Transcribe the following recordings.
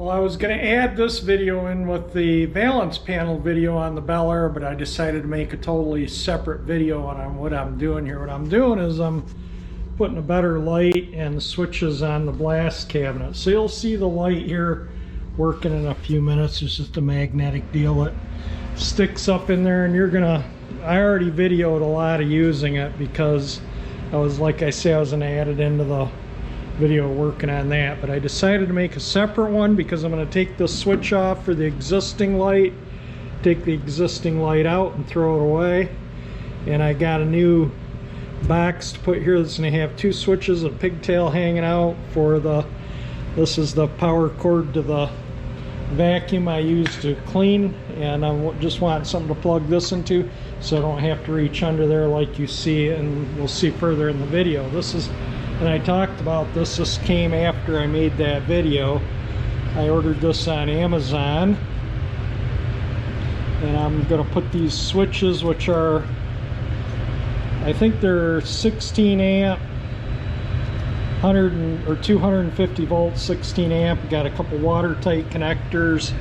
Well, I was going to add this video in with the valence panel video on the Bel Air, but I decided to make a totally separate video on what I'm doing here. What I'm doing is I'm putting a better light and switches on the blast cabinet. So you'll see the light here working in a few minutes. It's just a magnetic deal that sticks up in there, and I already videoed a lot of using it because I was going to add it into the video working on that, but I decided to make a separate one because I'm going to take the switch off for the existing light, take the existing light out and throw it away. And I got a new box to put here that's going to have two switches, a pigtail hanging out for this is the power cord to the vacuum I use to clean, and I just want something to plug this into so I don't have to reach under there like you see, and we'll see further in the video. And I talked about this came after I made that video. I ordered this on Amazon, and I'm going to put these switches, which are, I think they're 16 amp, 250 volts, 16 amp. Got a couple watertight connectors,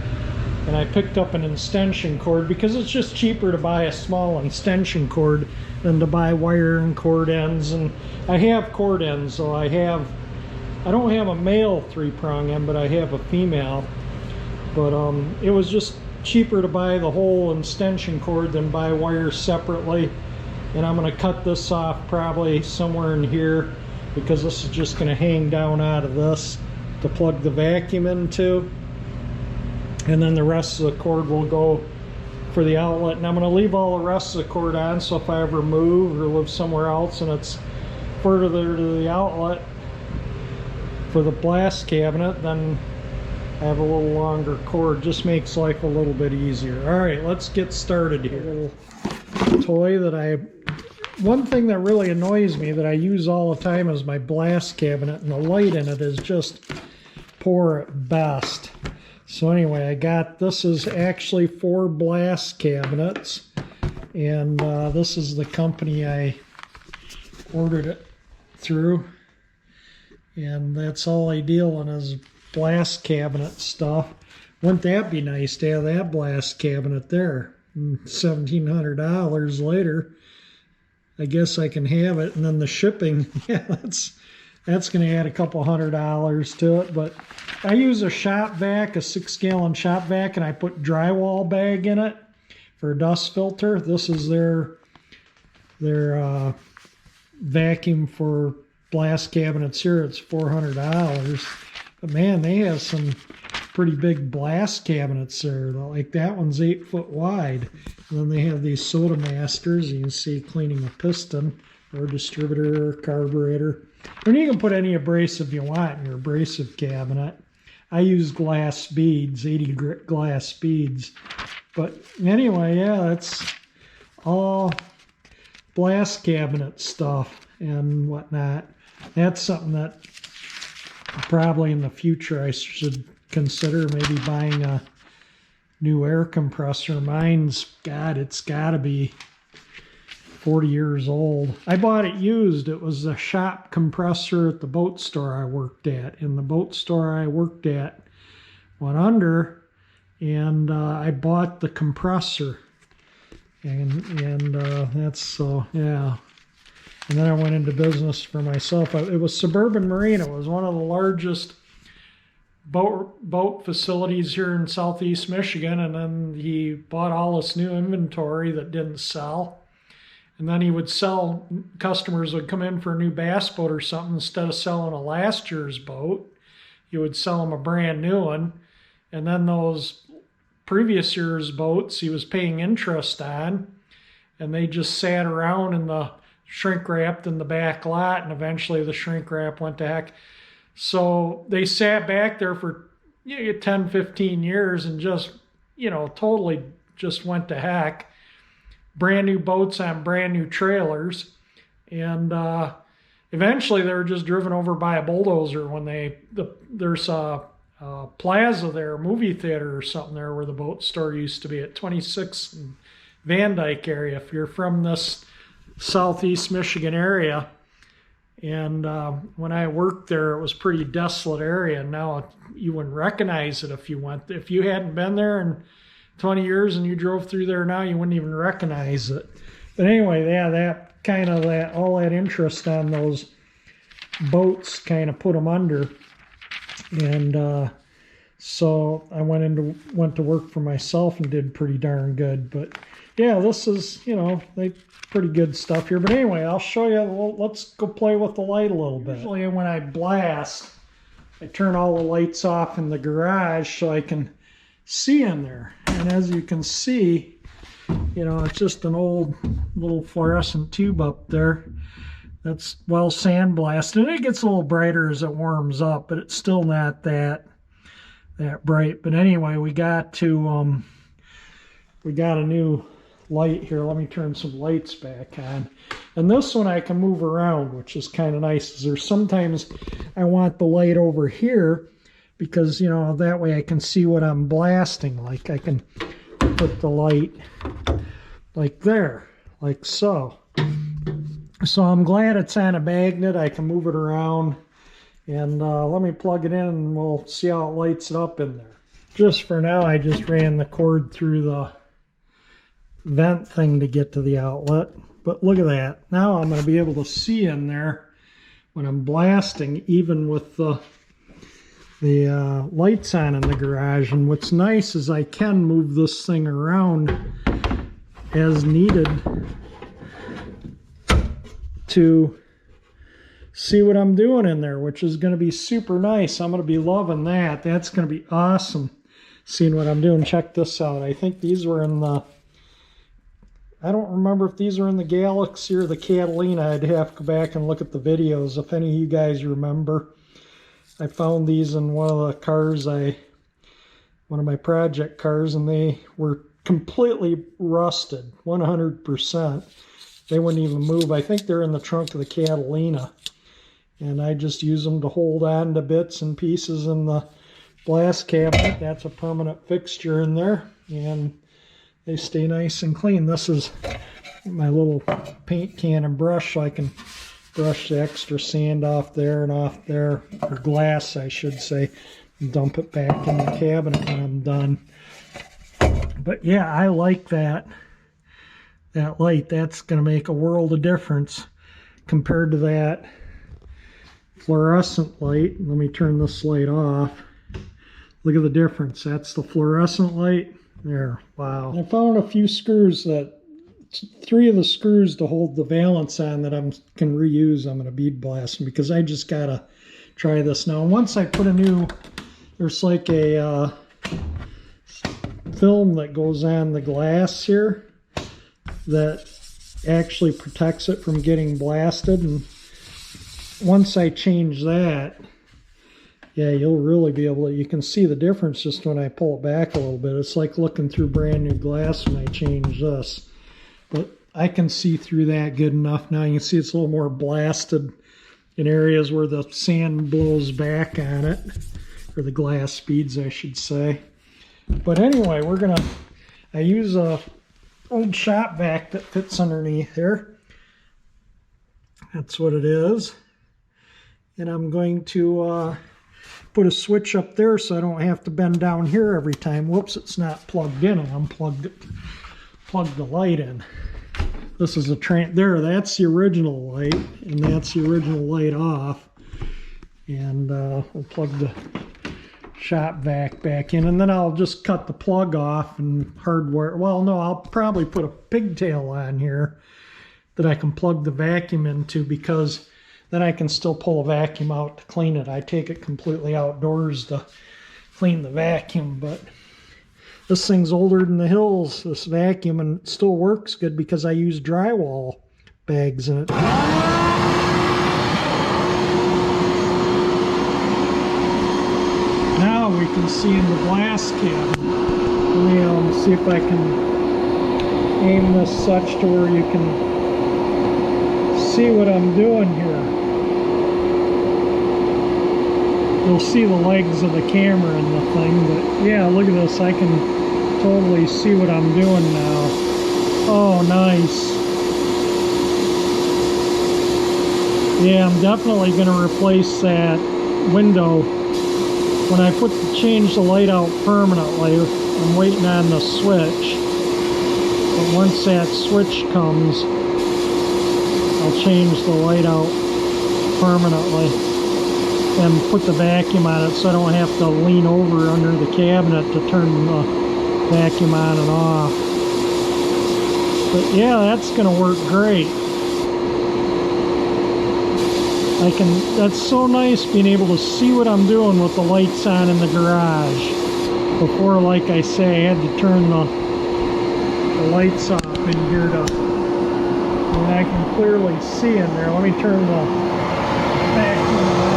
and I picked up an extension cord because it's just cheaper to buy a small extension cord than to buy wire and cord ends. And I have cord ends, so I don't have a male 3-prong end, but I have a female. But it was just cheaper to buy the whole extension cord than buy wires separately. And I'm going to cut this off probably somewhere in here because this is just going to hang down out of this to plug the vacuum into. And then the rest of the cord will go for the outlet, and I'm going to leave all the rest of the cord on, so if I ever move or live somewhere else and it's further to the outlet for the blast cabinet, then I have a little longer cord. Just makes life a little bit easier. Alright, let's get started here. A little toy one thing that really annoys me that I use all the time is my blast cabinet, and the light in it is just poor at best. So anyway, this is actually 4 blast cabinets, and this is the company I ordered it through, and that's all I deal in is blast cabinet stuff. Wouldn't that be nice to have that blast cabinet there? $1,700 later, I guess I can have it, and then the shipping, yeah, that's going to add a couple $100 to it. But I use a shop vac, a 6-gallon shop vac, and I put drywall bag in it for a dust filter. This is their vacuum for blast cabinets here. It's $400. But man, they have some pretty big blast cabinets there. Like that one's 8 foot wide. And then they have these Soda Masters. You can see cleaning a piston or a distributor or carburetor. And you can put any abrasive you want in your abrasive cabinet. I use glass beads, 80 grit glass beads. But anyway, yeah, that's all blast cabinet stuff and whatnot. That's something that probably in the future I should consider maybe buying a new air compressor. Mine's, God, it's got to be 40 years old. I bought it used. It was a shop compressor at the boat store I worked at. And the boat store I worked at went under, and I bought the compressor. And that's so, yeah. And then I went into business for myself. It was Suburban Marine. It was one of the largest boat facilities here in southeast Michigan. And then he bought all this new inventory that didn't sell. And then he would sell, customers would come in for a new bass boat or something. Instead of selling a last year's boat, he would sell them a brand new one. And then those previous year's boats he was paying interest on, and they just sat around in the shrink wrapped in the back lot, and eventually the shrink wrap went to heck. So they sat back there for 10, 15 years and just, totally just went to heck. Brand new boats on brand new trailers, and eventually they were just driven over by a bulldozer when there's a plaza there, movie theater or something there where the boat store used to be at 26 and Van Dyke area. If you're from this southeast Michigan area, And when I worked there, it was a pretty desolate area. And now you wouldn't recognize it if you went. If you hadn't been there in 20 years and you drove through there now, you wouldn't even recognize it. But anyway, yeah, that kind of all that interest on those boats kind of put them under. And so I went to work for myself and did pretty darn good. But yeah, this is, they pretty good stuff here. But anyway, I'll show you. Well, let's go play with the light a little bit. Usually when I blast, I turn all the lights off in the garage so I can see in there. And as you can see, it's just an old little fluorescent tube up there that's well sandblasted. And it gets a little brighter as it warms up, but it's still not that bright. But anyway, we got a new light here. Let me turn some lights back on. And this one I can move around, which is kind of nice. There's sometimes I want the light over here because, that way I can see what I'm blasting. Like I can put the light like there, like so. So I'm glad it's on a magnet. I can move it around. And let me plug it in and we'll see how it lights it up in there. Just for now, I just ran the cord through the vent thing to get to the outlet. But look at that. Now I'm going to be able to see in there when I'm blasting, even with the lights on in the garage. And what's nice is I can move this thing around as needed to see what I'm doing in there, which is going to be super nice. I'm going to be loving that. That's going to be awesome, seeing what I'm doing. Check this out. I think these were in the, I don't remember if these were in the Galaxy or the Catalina. I'd have to go back and look at the videos. If any of you guys remember, I found these in one of the cars, one of my project cars, and they were completely rusted, 100%. They wouldn't even move. I think they're in the trunk of the Catalina. And I just use them to hold on to bits and pieces in the blast cabinet. That's a permanent fixture in there. And they stay nice and clean. This is my little paint can and brush, so I can brush the extra sand off there and off there, or glass I should say, and dump it back in the cabinet when I'm done. But yeah, I like that light. That's going to make a world of difference compared to that fluorescent light. Let me turn this light off. Look at the difference. That's the fluorescent light. There, wow. I found a few screws, 3 of the screws to hold the valance on that I can reuse. I'm going to bead blast them because I just got to try this now. Once I put there's like a film that goes on the glass here that actually protects it from getting blasted. And once I change that, yeah, you'll really be able to, you can see the difference just when I pull it back a little bit. It's like looking through brand new glass when I change this. But I can see through that good enough now. You can see it's a little more blasted in areas where the sand blows back on it, or the glass speeds, I should say. But anyway, I use a old shop vac that fits underneath here. That's what it is. And I'm going to put a switch up there so I don't have to bend down here every time. Whoops, it's not plugged in. I unplugged it. Plug the light in. This is there, that's the original light, and that's the original light off. And we'll plug the shop vac back in, and then I'll just cut the plug off and hardwire. Well, no, I'll probably put a pigtail on here that I can plug the vacuum into, because then I can still pull a vacuum out to clean it. I take it completely outdoors to clean the vacuum, but this thing's older than the hills, this vacuum, and it still works good because I use drywall bags in it. Now we can see in the blast cabin. Let me see if I can aim this such to where you can see what I'm doing here. You'll see the legs of the camera in the thing, but yeah, look at this. I can totally see what I'm doing now. Oh, nice. Yeah, I'm definitely going to replace that window. When I change the light out permanently, I'm waiting on the switch. But once that switch comes, I'll change the light out permanently and put the vacuum on it so I don't have to lean over under the cabinet to turn the vacuum on and off. But yeah, that's going to work great. That's so nice being able to see what I'm doing with the lights on in the garage. Before, like I say, I had to turn the lights off in here and I can clearly see in there. Let me turn the vacuum on.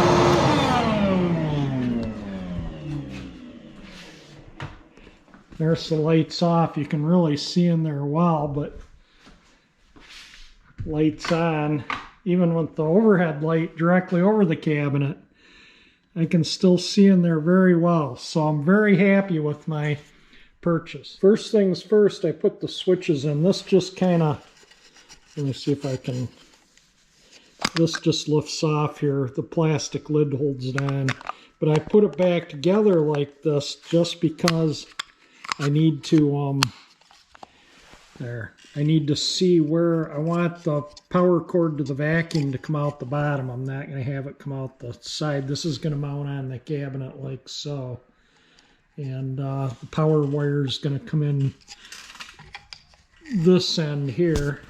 There's the lights off. You can really see in there well, but lights on. Even with the overhead light directly over the cabinet, I can still see in there very well. So I'm very happy with my purchase. First things first, I put the switches in. This just kind of, let me see if I can, this just lifts off here. The plastic lid holds it on. But I put it back together like this just because I need to, I need to see where I want the power cord to the vacuum to come out the bottom. I'm not going to have it come out the side. This is going to mount on the cabinet like so. And the power wire is going to come in this end here,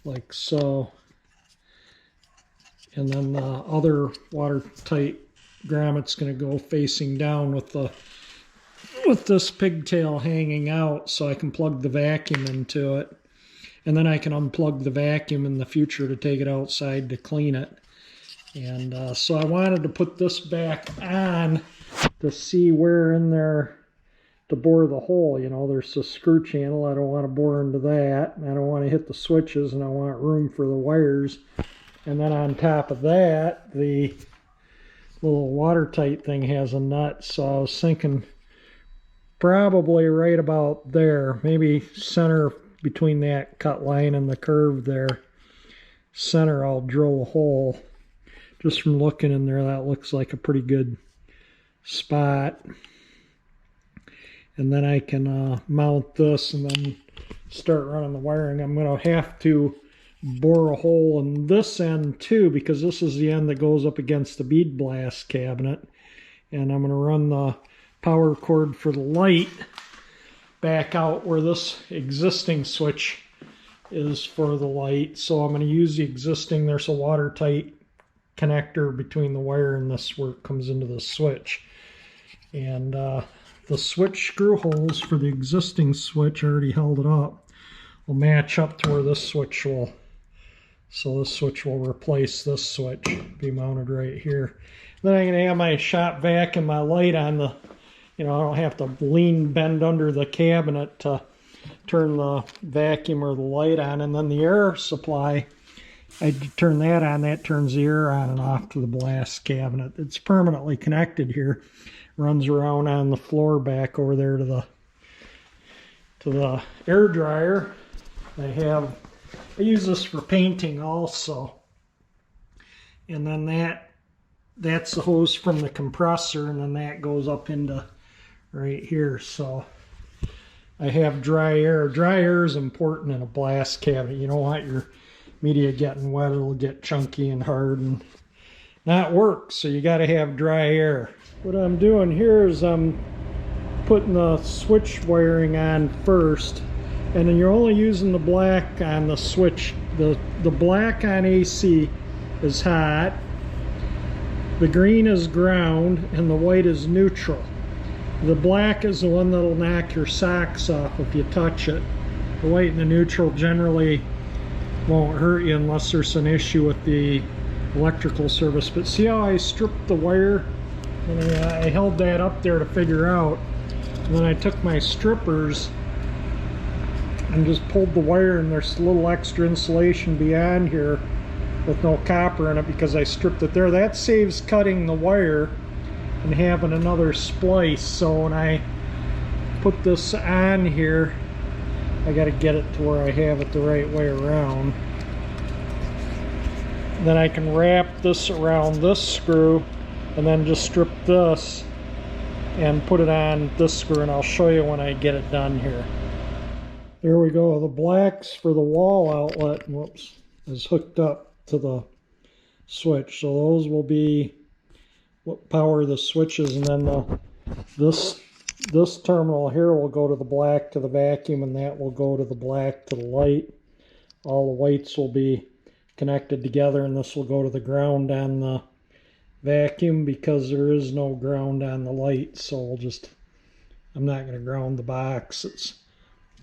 like so. And then the other watertight grommet's going to go facing down with this pigtail hanging out so I can plug the vacuum into it. And then I can unplug the vacuum in the future to take it outside to clean it. And so I wanted to put this back on to see where in there to bore the hole. You know, there's a screw channel. I don't want to bore into that. I don't want to hit the switches, and I want room for the wires. And then on top of that, the little watertight thing has a nut. So I was thinking probably right about there, maybe center between that cut line and the curve there. Center, I'll drill a hole. Just from looking in there, that looks like a pretty good spot. And then I can mount this and then start running the wiring. I'm going to have to bore a hole in this end too, because this is the end that goes up against the bead blast cabinet. And I'm going to run the power cord for the light back out where this existing switch is for the light. So I'm going to use the existing, there's a watertight connector between the wire and this where it comes into the switch. And the switch screw holes for the existing switch, I already held it up, will match up to where this switch will, so this switch will replace this switch, be mounted right here. Then I'm going to have my shop vac and my light on the, you know, I don't have to bend under the cabinet to turn the vacuum or the light on. And then the air supply, I turn that on, that turns the air on and off to the blast cabinet. It's permanently connected here. Runs around on the floor back over there to the air dryer. I use this for painting also. And then that's the hose from the compressor, and then that goes up into right here. So I have dry air. Dry air is important in a blast cabinet. You don't want your media getting wet. It'll get chunky and hard and not work. So you got to have dry air. What I'm doing here is I'm putting the switch wiring on first, and then you're only using the black on the switch. The black on AC is hot, the green is ground, and the white is neutral. The black is the one that'll knock your socks off if you touch it. The white and the neutral generally won't hurt you unless there's an issue with the electrical service. But see how I stripped the wire? And I held that up there to figure out. And then I took my strippers and just pulled the wire, and there's a little extra insulation beyond here with no copper in it because I stripped it there. That saves cutting the wire and having another splice. So when I put this on here, I got to get it to where I have it the right way around. Then I can wrap this around this screw and then just strip this and put it on this screw, and I'll show you when I get it done here. There we go. The blacks for the wall outlet, whoops, is hooked up to the switch. So those will be what power the switches, and then this terminal here will go to the black to the vacuum, and that will go to the black to the light. All the whites will be connected together, and this will go to the ground on the vacuum because there is no ground on the light. So I'm not going to ground the box.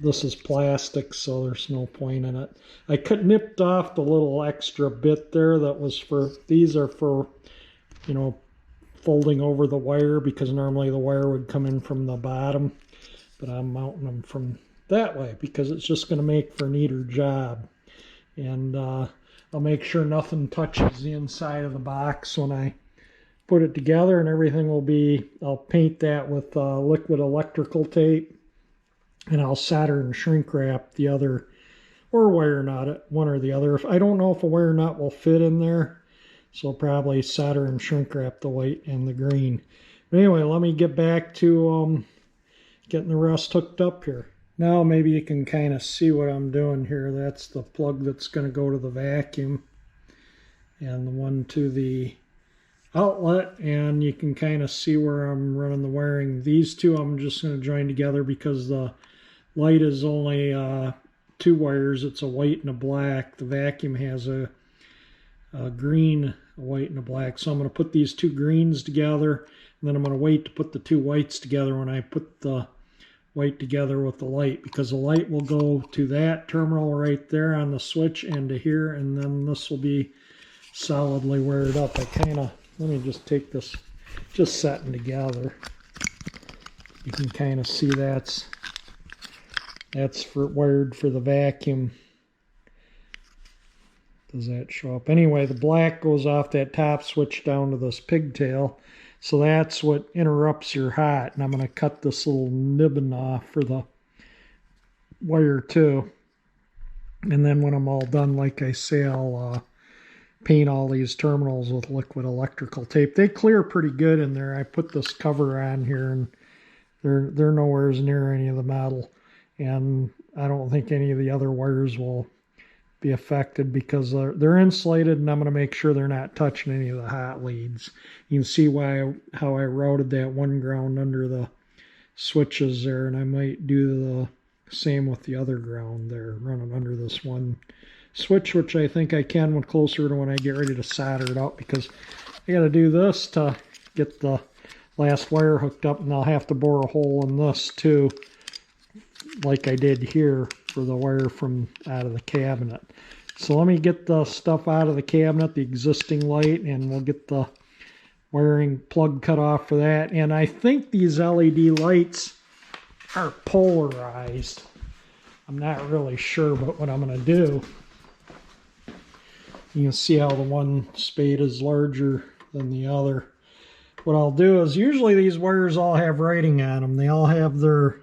This is plastic, so there's no point in it. I nipped off the little extra bit there that was for, these are for, you know, folding over the wire, because normally the wire would come in from the bottom, but I'm mounting them from that way because it's just going to make for a neater job. And I'll make sure nothing touches the inside of the box when I put it together, and everything will be, I'll paint that with liquid electrical tape, and I'll solder and shrink wrap the other, or wire nut it, one or the other. I don't know if a wire nut will fit in there, so I'll probably solder and shrink wrap the white and the green. But anyway, let me get back to getting the rest hooked up here. Now maybe you can kind of see what I'm doing here. That's the plug that's going to go to the vacuum, and the one to the outlet, and you can kind of see where I'm running the wiring. These two I'm just going to join together because the light is only 2 wires. It's a white and a black. The vacuum has a green, a white, and a black. So I'm going to put these 2 greens together, and then I'm going to wait to put the 2 whites together when I put the white together with the light, because the light will go to that terminal right there on the switch and to here, and then this will be solidly wired up. Let me just take this, just setting together. You can kind of see that's wired for the vacuum. Does that show up? Anyway, the black goes off that top switch down to this pigtail. So that's what interrupts your hot. And I'm going to cut this little nibbin off for the wire too. And then when I'm all done, like I say, I'll paint all these terminals with liquid electrical tape. They clear pretty good in there. I put this cover on here, and they're nowhere near any of the metal. And I don't think any of the other wires will be affected because they're insulated, and I'm going to make sure they're not touching any of the hot leads. You can see how I routed that one ground under the switches there, and I might do the same with the other ground there, running under this one switch, which I think I can when closer to when I get ready to solder it up, because I got to do this to get the last wire hooked up, and I'll have to bore a hole in this too, like I did here for the wire from out of the cabinet. So let me get the stuff out of the cabinet, the existing light, and we'll get the wiring plug cut off for that. And I think these LED lights are polarized. I'm not really sure, but what I'm going to do, you can see how the one spade is larger than the other. What I'll do is, usually these wires all have writing on them. They all have their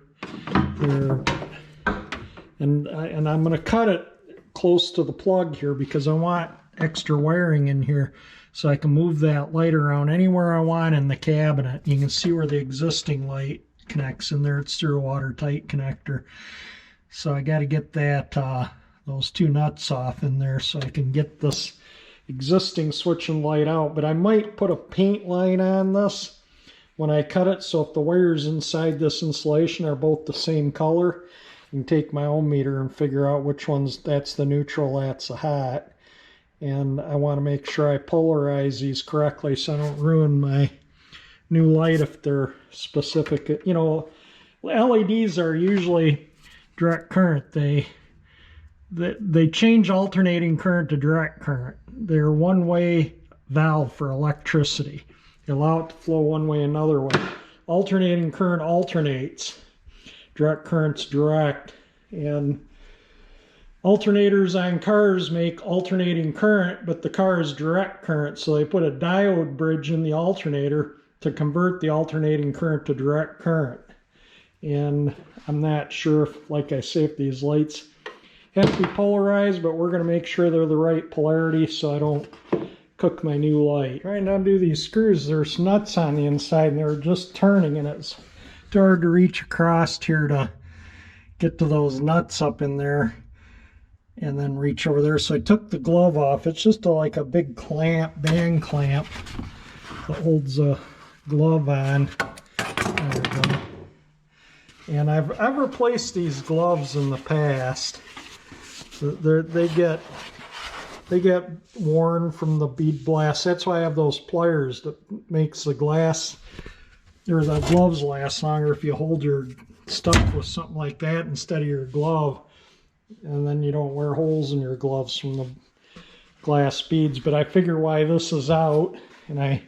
and I'm going to cut it close to the plug here because I want extra wiring in here so I can move that light around anywhere I want in the cabinet. You can see where the existing light connects in there. It's through a watertight connector. So I got to get that those 2 nuts off in there so I can get this existing switch and light out. But I might put a paint line on this when I cut it, so if the wires inside this insulation are both the same color, I can take my ohm meter and figure out which ones, that's the neutral, that's the hot. And I want to make sure I polarize these correctly so I don't ruin my new light if they're specific. You know, LEDs are usually direct current. They change alternating current to direct current. They're one-way valve for electricity. They allow it to flow one way, another way. Alternating current alternates. Direct current's direct. And alternators on cars make alternating current, but the car is direct current. So they put a diode bridge in the alternator to convert the alternating current to direct current. And I'm not sure if, like I say, if these lights have to be polarized, but we're going to make sure they're the right polarity so I don't cook my new light. Trying to undo these screws, there's nuts on the inside and they're just turning, and it's hard to reach across here to get to those nuts up in there and then reach over there. So I took the glove off. It's just like a big clamp, band clamp that holds a glove on. There we go. And I've replaced these gloves in the past. They get worn from the bead blast. That's why I have those pliers that makes the glass or the gloves last longer if you hold your stuff with something like that instead of your glove, and then you don't wear holes in your gloves from the glass beads. But I figure why this is out and I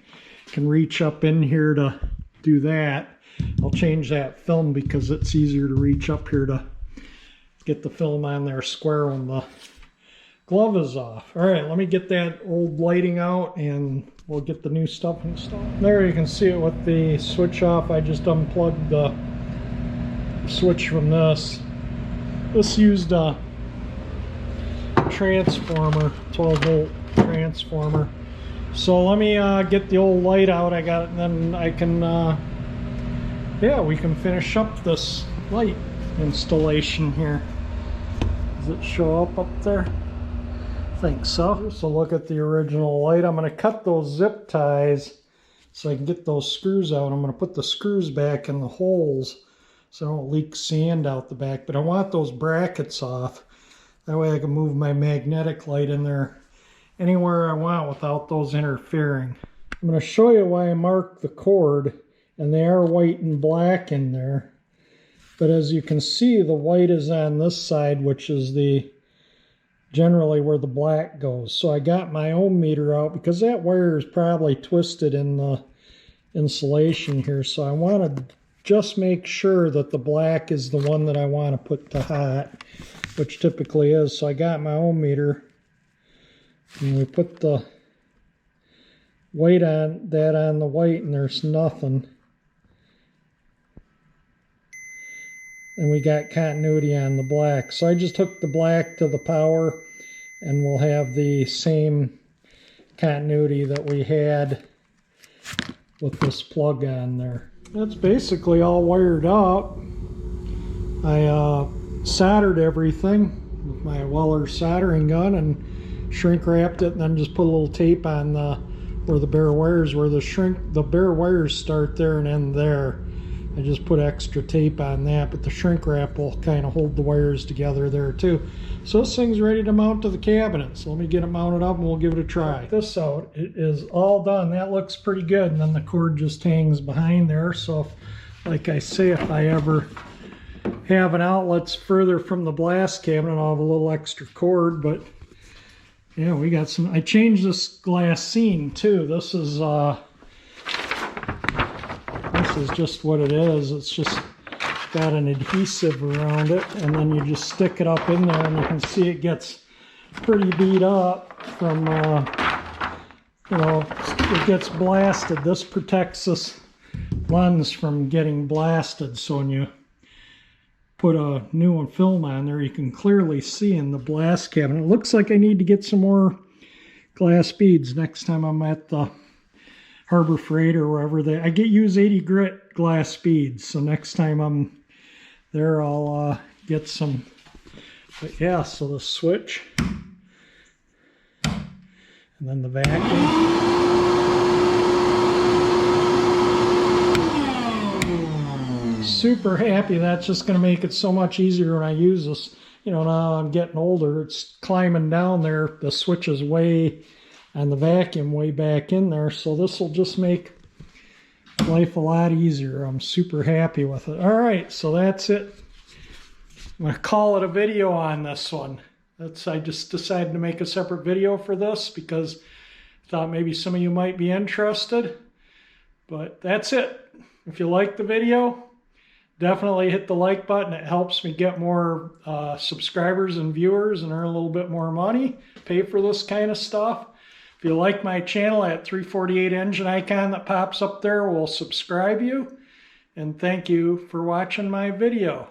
can reach up in here to do that, I'll change that film because it's easier to reach up here to get the film on there square when the glove is off. All right, let me get that old lighting out and we'll get the new stuff installed. There you can see it with the switch off. I just unplugged the switch from this. This used a transformer, 12-volt transformer. So let me get the old light out. I got it, and then I can, yeah, we can finish up this light installation here. Does it show up there? I think so. So look at the original light. I'm going to cut those zip ties so I can get those screws out. I'm going to put the screws back in the holes so I don't leak sand out the back. But I want those brackets off. That way I can move my magnetic light in there anywhere I want without those interfering. I'm going to show you why I marked the cord, and they are white and black in there. But as you can see, the white is on this side, which is generally where the black goes. So I got my ohm meter out because that wire is probably twisted in the insulation here. So I want to just make sure that the black is the one that I want to put to hot, which typically is. So I got my ohm meter, and we put the weight on the white, and there's nothing. And we got continuity on the black. So I just hooked the black to the power, and we'll have the same continuity that we had with this plug on there. That's basically all wired up. I soldered everything with my Weller soldering gun and shrink wrapped it, and then just put a little tape on where the bare wires, where the bare wires start there and end there. I just put extra tape on that, but the shrink wrap will kind of hold the wires together there too. So this thing's ready to mount to the cabinet. So let me get it mounted up and we'll give it a try. Check this out. It is all done. That looks pretty good. And then the cord just hangs behind there. So if, like I say, if I ever have an outlet further from the blast cabinet, I'll have a little extra cord. But yeah, we got some. I changed this glass scene too. This is just what it is. It's just got an adhesive around it, and then you just stick it up in there, and you can see it gets pretty beat up from, you know, it gets blasted. This protects this lens from getting blasted, so when you put a new film on there, you can clearly see in the blast cabinet. It looks like I need to get some more glass beads next time I'm at the Harbor Freight or wherever I use 80 grit glass beads. So next time I'm there, I'll get some. But yeah, so the switch, and then the vacuum. Super happy. That's just going to make it so much easier when I use this. You know, now I'm getting older. It's climbing down there. The switch is way, and the vacuum way back in there. So this will just make life a lot easier. I'm super happy with it. All right, so that's it. I'm going to call it a video on this one. I just decided to make a separate video for this because I thought maybe some of you might be interested. But that's it. If you like the video, definitely hit the like button. It helps me get more subscribers and viewers and earn a little bit more money, pay for this kind of stuff. If you like my channel, that 348 engine icon that pops up there will subscribe you. And thank you for watching my video.